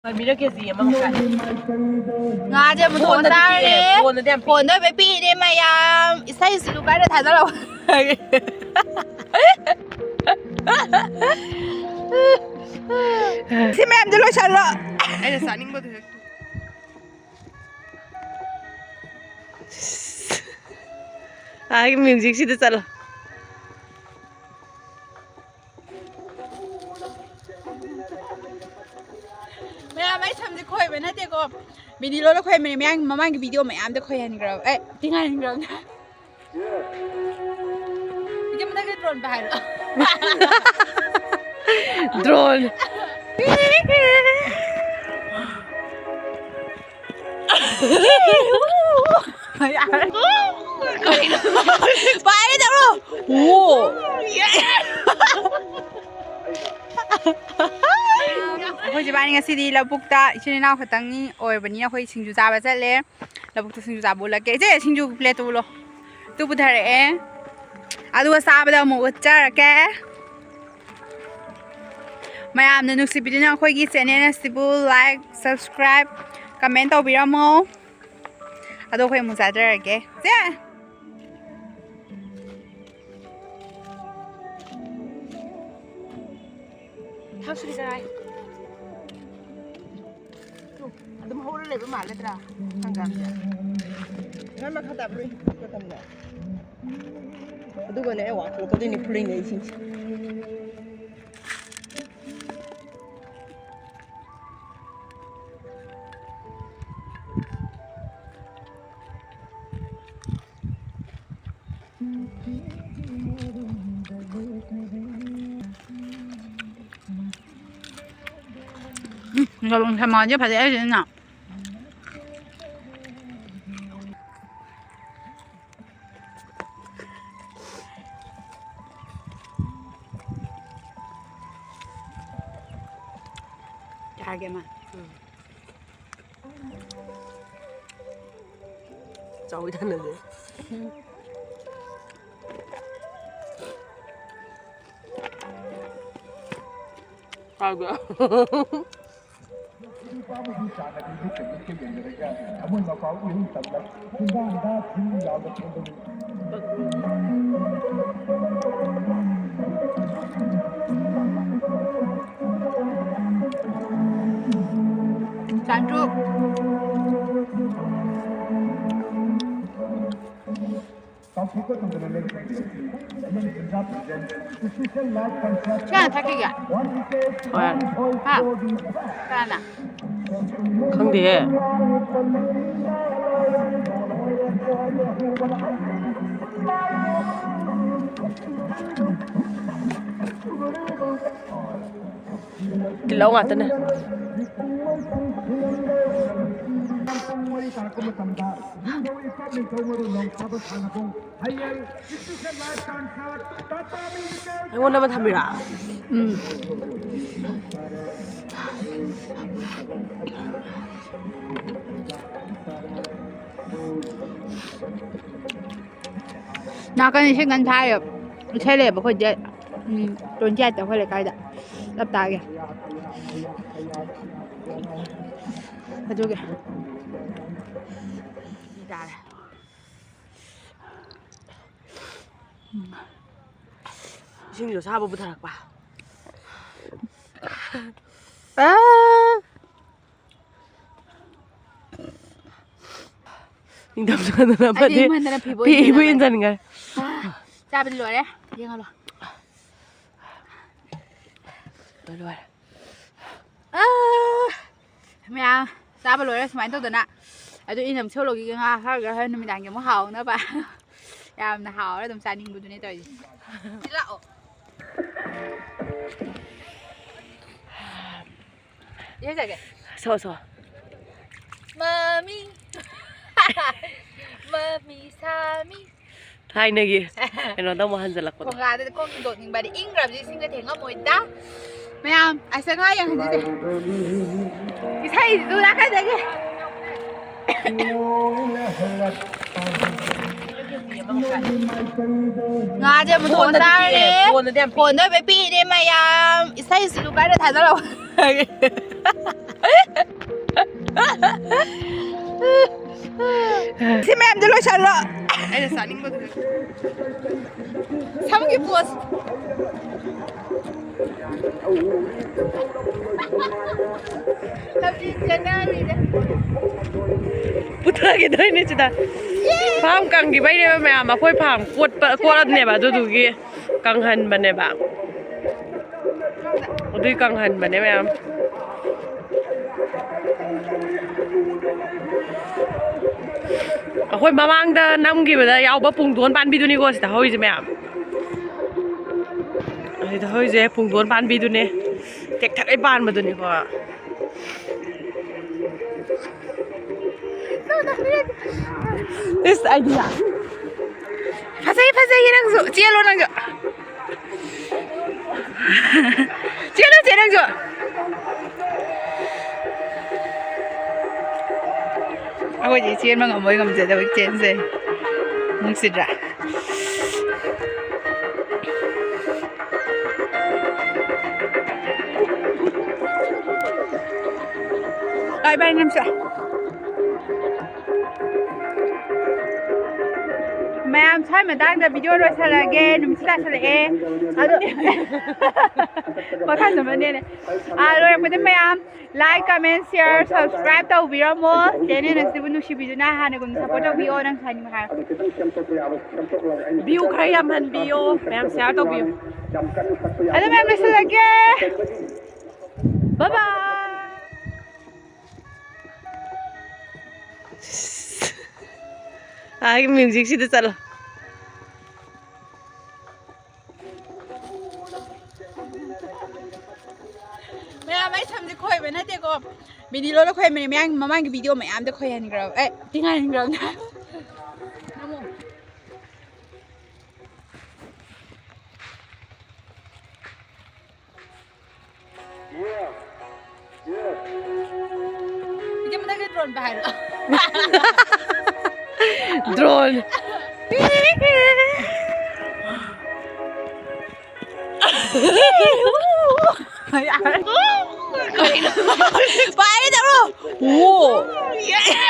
มันมีเรื่องเกสีมันกันงาจะมาโทรตามเลยผลด้วยไปปีเดียมายามใส่สิลูกไก่ได้ถ่ายตลอดที่แม่จะรู้ฉันละไอ้เด็กสาวนิ่งบ่ถือम्युझिक शिकत चालूไม่ทำจะคุยไปนะเจ๊ก็วิดีโอแล้วคุยไม่มามั่งวิดีโอไม่อ้ามจะคุยกันเราเอ๊ะที่งานเรานะจะไม่ได้ก็โดรนไปหรอโดรนไปเลยจ้ะลูกโอ้พอจะไปงานซีดีแล้วบุกตาชื่อน้าเขาตั้งนี้โอ้ยวันนี้เราคุยชิงจูจ่าไปซะเลยแล้วบุกตาชิงจูจ่าบุญละแกเจ๊ชิงจูเพลตัวlo tu putar adu sabada mo uchar ke mayam na nuksi bidina khoi gi channel na sibu like subscribe comment to biramo adu khoi mu sa dar ke je how should I adum hole le ba ma le tra hangam ngan ma khata bri ko tam na aduga ne wa ko ko ni pulling ne sinเราลงทำมาเยอะพอดีเลยนะจ่ายแกมาเจ้าอีท่านนึงเลยเอาเถอะจานจุ시간 타기가 왜? 아, 가나. 강대. 길러 왔더네. 이거는 담이라. 나가는 시간 다요. 텔레 뭐 이제 돈 잤다 걸레 가다. 답답하게. 가족이. 이다래. 심지어 사보부터 할까? 아. 인담자는 아빠지 피부인자는 걸. 자, 빌리 와래. 얘가 로. 일로 와라. 아. mẹ sao bà lùi ra máy tôi tuần ạ tôi in làm siêu lục cái ha cái hơn mình đang cái món hàu nữa bà làm là hàu đó tầm sai ninh bùn này tôi chỉ lậu thế gì 서서 mami mami sami hai nơi gì nó đâu mà hành giả con gà tôi con đột những bài đi in làm gì xin cái thèm ngâm mùi đá mẹ anh sẽ nói rằng gì thì thấy tôi đã cái gì ngàจะมาโทรตามเลยผลด้วยไปปีเดียมายามใส่สิลูกไก่ได้ถ่ายตลอด Si ma'am dulu shala. Ada saling betul. Sama ke post. Tapi jangan ni dah. Putra kita ini cita. Paham kang gimana ni ma'am? Aku paham. Kuat ni ba, tu ki kang han bane ba. Tu kang han bane ma'am. Aku mamang dah nam gimana? Ya, aku pung tuan pan bidu ni kau sudah hoi je ma'am. Sudah hoi je pung tuan pan bidu ni. Tek tak pan bidu ni kau. This idea. Pasai nang zo. Cielo nang zo. Cielo nang zo. Aku jadi cian mang amoy ngam jadi awak cian se. Mungsidra. Ay, bye nam sa. Ma'am, saya madang dah video dua lagi, numsi dah lagi. Aduh, makan sama ni. Aduh, yang penting ma'am, like, comment, share, subscribe tahu video mo. Channel nasi pun nusi video na hane kung support tahu video nang sani mahal. View kaya man view, ma'am share tahu view. Aduh, ma'am, nasi lagi. Bye bye. Ay, music sih tu salah. Mẹ mấy thằng thì khơi vậy nè thế cô video nó khơi mình mấy anh mà mang cái video mẹ em thì khơi hành rồi ấy tiếng Anh rồi nè cái mình cái drone bài rồi Drone. Bài đi đâu rồi? Wow. Yeah.